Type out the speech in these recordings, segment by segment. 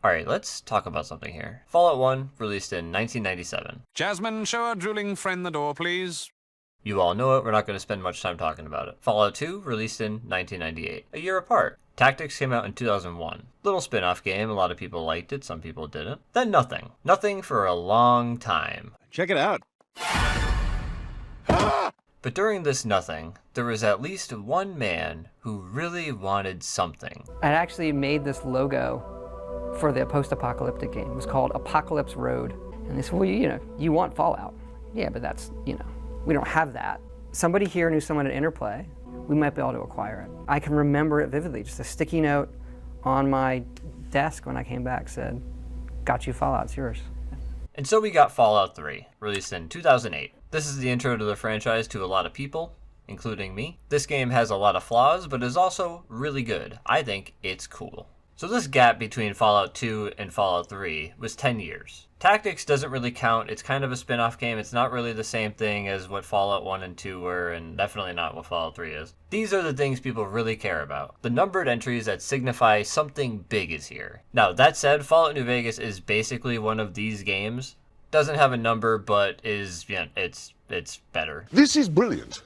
Alright, let's talk about something here. Fallout 1, released in 1997. Jasmine, show our drooling friend the door, please. You all know it, we're not going to spend much time talking about it. Fallout 2, released in 1998, a year apart. Tactics came out in 2001. Little spin-off game, a lot of people liked it, some people didn't. Then nothing. Nothing for a long time. Check it out. But during this nothing, there was at least one man who really wanted something. I actually made this logo for the post-apocalyptic game. It was called Apocalypse Road. And they said, well, you want Fallout. Yeah, but that's, we don't have that. Somebody here knew someone at Interplay. We might be able to acquire it. I can remember it vividly. Just a sticky note on my desk when I came back said, got you Fallout, it's yours. And so we got Fallout 3, released in 2008. This is the intro to the franchise to a lot of people, including me. This game has a lot of flaws, but is also really good. I think it's cool. So this gap between Fallout 2 and Fallout 3 was 10 years. Tactics doesn't really count. It's kind of a spin-off game. It's not really the same thing as what Fallout 1 and 2 were, and definitely not what Fallout 3 is. These are the things people really care about. The numbered entries that signify something big is here. Now, that said, Fallout New Vegas is basically one of these games. Doesn't have a number, but is, it's better. This is brilliant,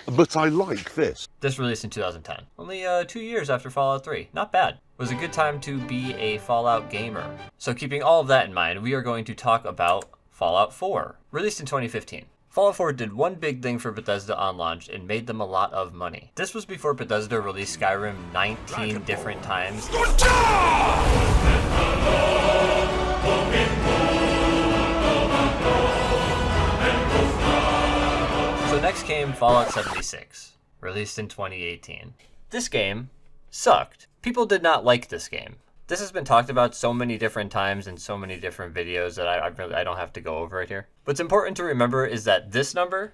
but I like this. This released in 2010. Only 2 years after Fallout 3. Not bad. It was a good time to be a Fallout gamer. So keeping all of that in mind, we are going to talk about Fallout 4, released in 2015. Fallout 4 did one big thing for Bethesda on launch and made them a lot of money. This was before Bethesda released Skyrim 19 different times. So next came Fallout 76, released in 2018. This game sucked. People did not like this game. This has been talked about so many different times in so many different videos that I don't have to go over it here. What's important to remember is that this number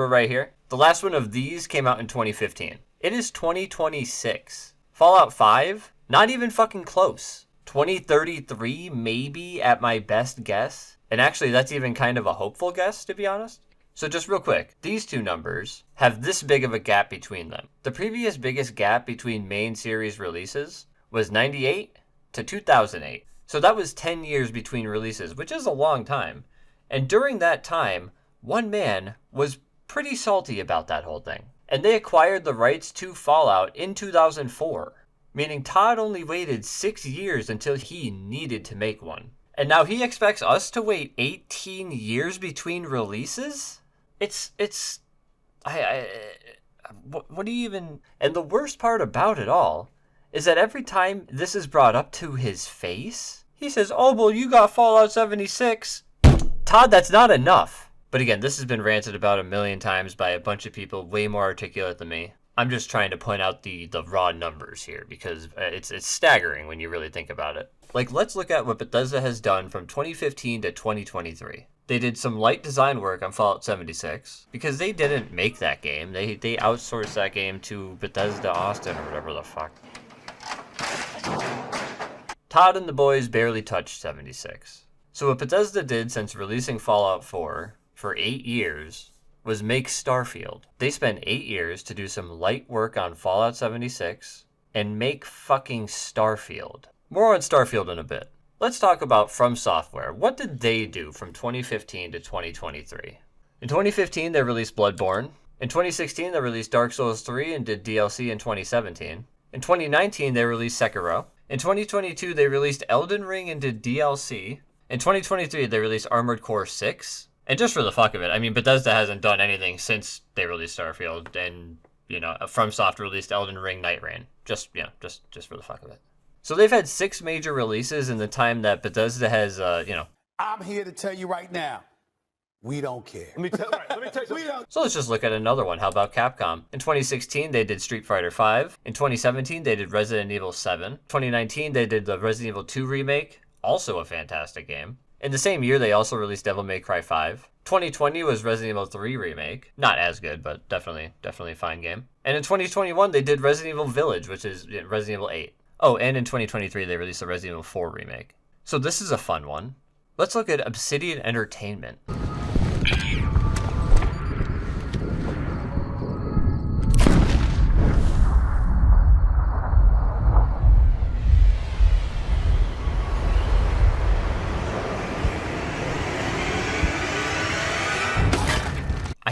right here, the last one of these came out in 2015. It is 2026. Fallout 5, not even fucking close. 2033 maybe at my best guess. And actually that's even kind of a hopeful guess, to be honest. So just real quick, these two numbers have this big of a gap between them. The previous biggest gap between main series releases was 98 to 2008. So that was 10 years between releases, which is a long time. And during that time, one man was pretty salty about that whole thing. And they acquired the rights to Fallout in 2004, meaning Todd only waited 6 years until he needed to make one. And now he expects us to wait 18 years between releases? What do you even... And the worst part about it all is that every time this is brought up to his face, he says, oh, well, you got Fallout 76. Todd, that's not enough. But again, this has been ranted about a million times by a bunch of people way more articulate than me. I'm just trying to point out the raw numbers here because it's staggering when you really think about it. Like, let's look at what Bethesda has done from 2015 to 2023. They did some light design work on Fallout 76 because they didn't make that game. They outsourced that game to Bethesda Austin or whatever the fuck. Todd and the boys barely touched 76. So what Bethesda did since releasing Fallout 4 for 8 years was make Starfield. They spent 8 years to do some light work on Fallout 76 and make fucking Starfield. More on Starfield in a bit. Let's talk about From Software. What did they do from 2015 to 2023? In 2015, they released Bloodborne. In 2016, they released Dark Souls 3 and did DLC in 2017. In 2019, they released Sekiro. In 2022, they released Elden Ring and did DLC. In 2023, they released Armored Core 6. And just for the fuck of it, I mean, Bethesda hasn't done anything since they released Starfield, and, FromSoft released Elden Ring Night Rain. Just for the fuck of it. So they've had 6 major releases in the time that Bethesda has, I'm here to tell you right now, we don't care. Let me tell you. So let's just look at another one. How about Capcom? In 2016, they did Street Fighter V. In 2017, they did Resident Evil 7. 2019, they did the Resident Evil 2 remake, also a fantastic game. In the same year, they also released Devil May Cry 5. 2020 was Resident Evil 3 remake. Not as good, but definitely a fine game. And in 2021, they did Resident Evil Village, which is Resident Evil 8. Oh, and in 2023, they released the Resident Evil 4 remake. So this is a fun one. Let's look at Obsidian Entertainment.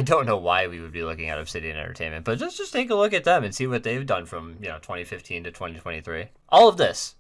don't know why we would be looking at Obsidian Entertainment, but just take a look at them and see what they've done from 2015 to 2023. All of this.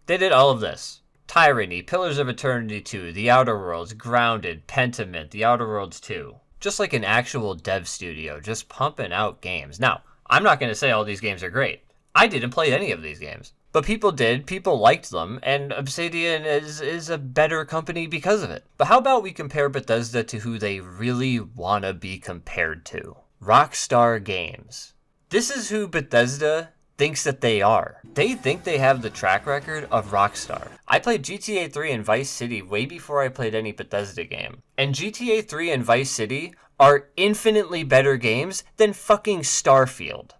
They did all of this. Tyranny, Pillars of Eternity 2, The Outer Worlds, Grounded, Pentiment, The Outer Worlds 2. Just like an actual dev studio, just pumping out games. Now, I'm not going to say all these games are great. I didn't play any of these games. But people did, people liked them, and Obsidian is a better company because of it. But how about we compare Bethesda to who they really want to be compared to? Rockstar Games. This is who Bethesda thinks that they are. They think they have the track record of Rockstar. I played GTA 3 and Vice City way before I played any Bethesda game. And GTA 3 and Vice City are infinitely better games than fucking Starfield.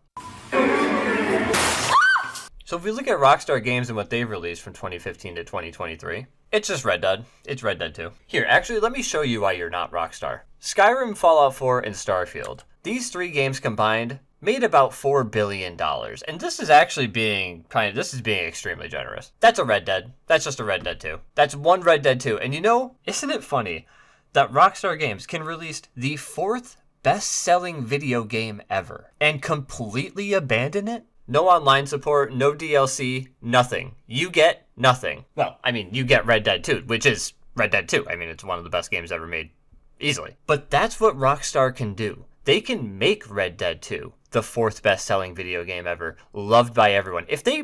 So if we look at Rockstar Games and what they've released from 2015 to 2023, it's just Red Dead. It's Red Dead 2. Here, actually, let me show you why you're not Rockstar. Skyrim, Fallout 4, and Starfield. These 3 games combined made about $4 billion. And this is actually being extremely generous. That's a Red Dead. That's just a Red Dead 2. That's one Red Dead 2. And isn't it funny that Rockstar Games can release the 4th best-selling video game ever and completely abandon it? No online support, no DLC, nothing. You get nothing. Well, I mean, you get Red Dead 2, which is Red Dead 2. I mean, it's one of the best games ever made, easily. But that's what Rockstar can do. They can make Red Dead 2 the 4th best-selling video game ever, loved by everyone. If they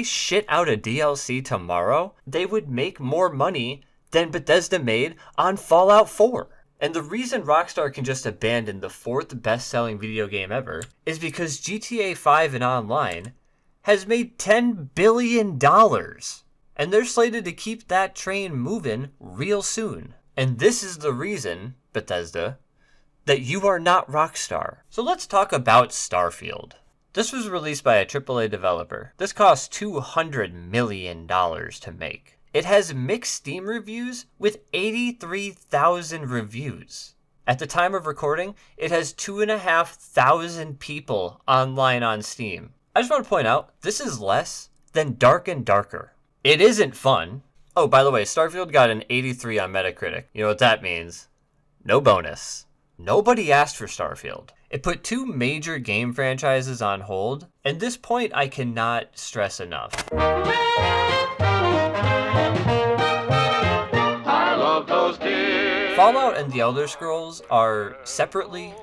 shit out a DLC tomorrow, they would make more money than Bethesda made on Fallout 4. And the reason Rockstar can just abandon the 4th best-selling video game ever is because GTA 5 and Online has made $10 billion. And they're slated to keep that train moving real soon. And this is the reason, Bethesda, that you are not Rockstar. So let's talk about Starfield. This was released by a AAA developer. This cost $200 million to make. It has mixed Steam reviews with 83,000 reviews. At the time of recording, it has 2,500 people online on Steam. I just want to point out, this is less than Dark and Darker. It isn't fun. Oh, by the way, Starfield got an 83 on Metacritic. You know what that means? No bonus. Nobody asked for Starfield. It put 2 major game franchises on hold, and this point I cannot stress enough. Fallout and The Elder Scrolls are separately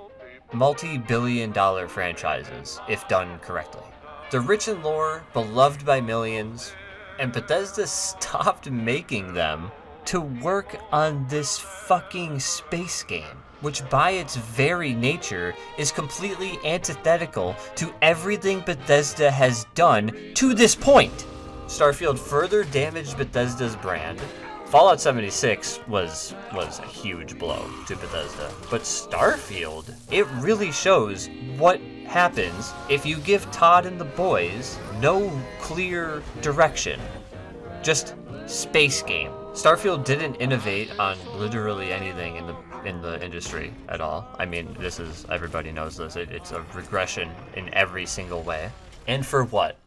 multi-billion-dollar franchises, if done correctly. They're rich in lore, beloved by millions, and Bethesda stopped making them to work on this fucking space game, which by its very nature is completely antithetical to everything Bethesda has done to this point. Starfield further damaged Bethesda's brand. Fallout 76 was a huge blow to Bethesda. But Starfield, it really shows what happens if you give Todd and the boys no clear direction. Just space game. Starfield didn't innovate on literally anything in the industry at all. I mean, everybody knows this. It's a regression in every single way. And for what?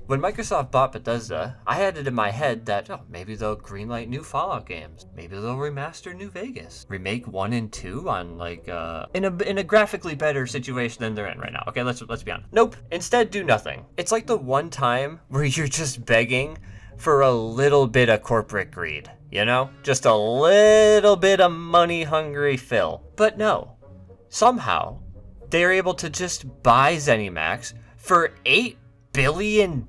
When Microsoft bought Bethesda, I had it in my head that, maybe they'll greenlight new Fallout games. Maybe they'll remaster New Vegas. Remake 1 and 2 on, in a graphically better situation than they're in right now. Okay, let's be honest. Nope. Instead, do nothing. It's like the one time where you're just begging for a little bit of corporate greed, you know? Just a little bit of money-hungry fill. But no. Somehow, they're able to just buy ZeniMax for $8 billion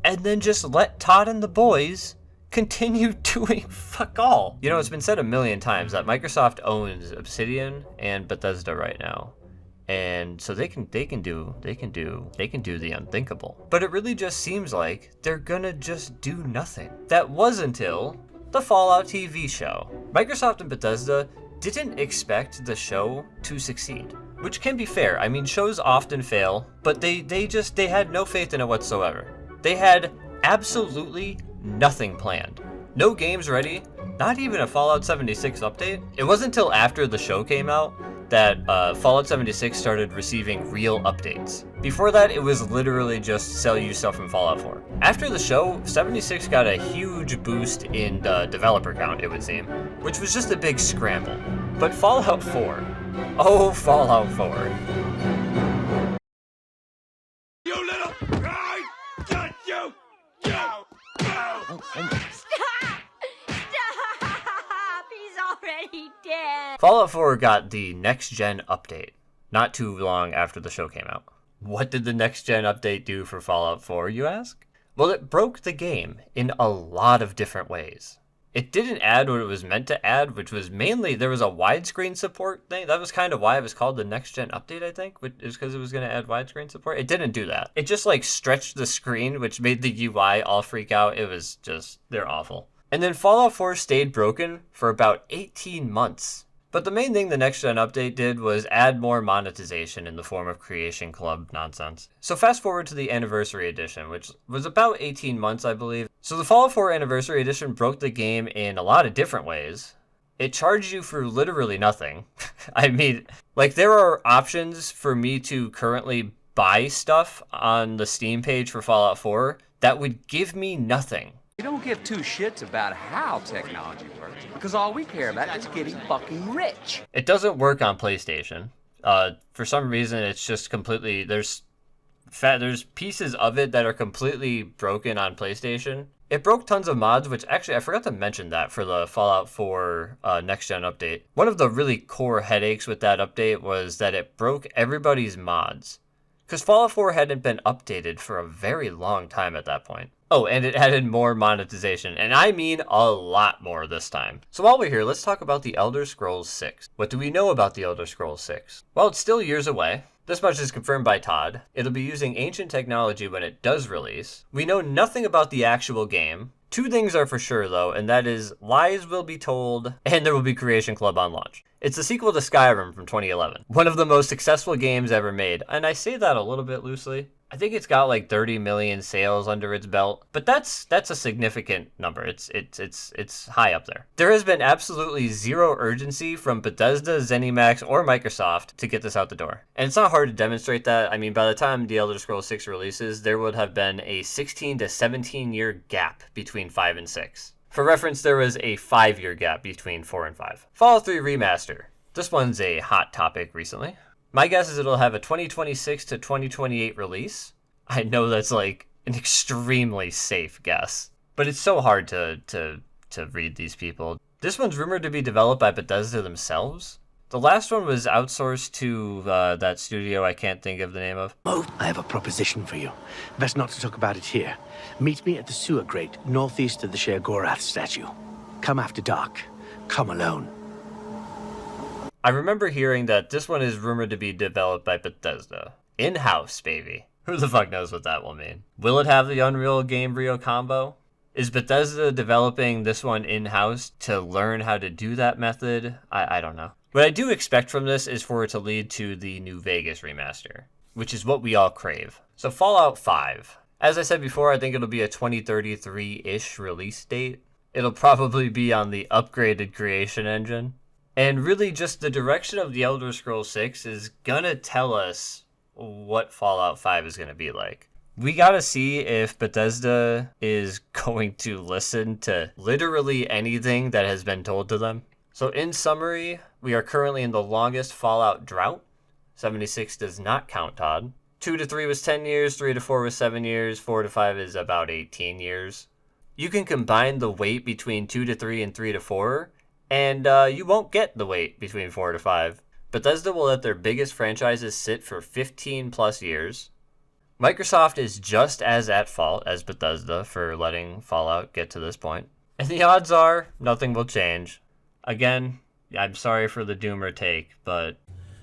and then just let Todd and the boys continue doing fuck all. You know, it's been said a million times that Microsoft owns Obsidian and Bethesda right now. And so they can do the unthinkable. But it really just seems like they're gonna just do nothing. That was until the Fallout TV show. Microsoft and Bethesda didn't expect the show to succeed, which can be fair. I mean, shows often fail, but they had no faith in it whatsoever. They had absolutely nothing planned. No games ready, not even a Fallout 76 update. It wasn't until after the show came out that Fallout 76 started receiving real updates. Before that, it was literally just sell you stuff from Fallout 4. After the show, 76 got a huge boost in the developer count, it would seem, which was just a big scramble. But Fallout 4, oh Fallout 4. You little... I got you! Stop! He's already dead. Fallout 4 got the next-gen update not too long after the show came out. What did the next-gen update do for Fallout 4, you ask? Well, it broke the game in a lot of different ways. It didn't add what it was meant to add, which was mainly there was a widescreen support thing. That was kind of why it was called the next-gen update, I think, which is because it was going to add widescreen support. It didn't do that. It just like stretched the screen, which made the UI all freak out. It was just, they're awful. And then Fallout 4 stayed broken for about 18 months. But the main thing the next-gen update did was add more monetization in the form of Creation Club nonsense. So fast forward to the Anniversary Edition, which was about 18 months, I believe. So the Fallout 4 Anniversary Edition broke the game in a lot of different ways. It charged you for literally nothing. I mean, like, there are options for me to currently buy stuff on the Steam page for Fallout 4 that would give me nothing. We don't give two shits about how technology works, because all we care about is getting fucking rich. It doesn't work on PlayStation. For some reason, it's just completely, there's pieces of it that are completely broken on PlayStation. It broke tons of mods, which actually, I forgot to mention that for the Fallout 4 next-gen update. One of the really core headaches with that update was that it broke everybody's mods. Because Fallout 4 hadn't been updated for a very long time at that point. Oh, and it added more monetization, and I mean a lot more this time. So while we're here, let's talk about The Elder Scrolls 6. What do we know about The Elder Scrolls 6? Well, it's still years away. This much is confirmed by Todd. It'll be using ancient technology when it does release. We know nothing about the actual game. Two things are for sure, though, and that is lies will be told, and there will be Creation Club on launch. It's a sequel to Skyrim from 2011, one of the most successful games ever made, and I say that a little bit loosely. I think it's got like 30 million sales under its belt, but that's a significant number. It's high up there. There has been absolutely zero urgency from Bethesda, ZeniMax, or Microsoft to get this out the door. And it's not hard to demonstrate that. I mean, by the time The Elder Scrolls 6 releases, there would have been a 16 to 17 year gap between 5 and 6. For reference, there was a 5-year gap between 4 and 5. Fallout 3 Remaster. This one's a hot topic recently. My guess is it'll have a 2026 to 2028 release. I know that's like an extremely safe guess, but it's so hard to read these people. This one's rumored to be developed by Bethesda themselves. The last one was outsourced to that studio I can't think of the name of. Oh, I have a proposition for you. Best not to talk about it here. Meet me at the sewer grate, northeast of the Sher Gorath statue. Come after dark. Come alone. I remember hearing that this one is rumored to be developed by Bethesda. In-house, baby. Who the fuck knows what that will mean? Will it have the Unreal Gamebryo combo? Is Bethesda developing this one in-house to learn how to do that method? I don't know. What I do expect from this is for it to lead to the New Vegas remaster, which is what we all crave. So Fallout 5. As I said before, I think it'll be a 2033-ish release date. It'll probably be on the upgraded Creation Engine. And really just the direction of The Elder Scrolls 6 is gonna tell us what Fallout 5 is gonna be like. We gotta see if Bethesda is going to listen to literally anything that has been told to them. So in summary, we are currently in the longest Fallout drought. 76 does not count, Todd. 2 to 3 was 10 years, 3 to 4 was 7 years, 4 to 5 is about 18 years. You can combine the wait between 2 to 3 and 3 to 4, and you won't get the wait between 4 to 5. Bethesda will let their biggest franchises sit for 15 plus years. Microsoft is just as at fault as Bethesda for letting Fallout get to this point. And the odds are nothing will change. Again, I'm sorry for the doomer take, but...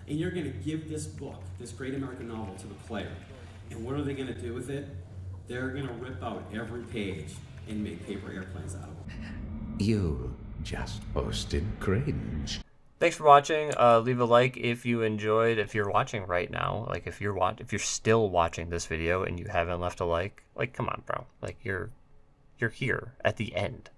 And you're going to give this book, this great American novel, to the player. And what are they going to do with it? They're going to rip out every page and make paper airplanes out of them. You just posted cringe. Thanks for watching. Leave a like if you enjoyed. If you're watching right now, like if you're still watching this video and you haven't left a like come on, bro. Like you're here at the end.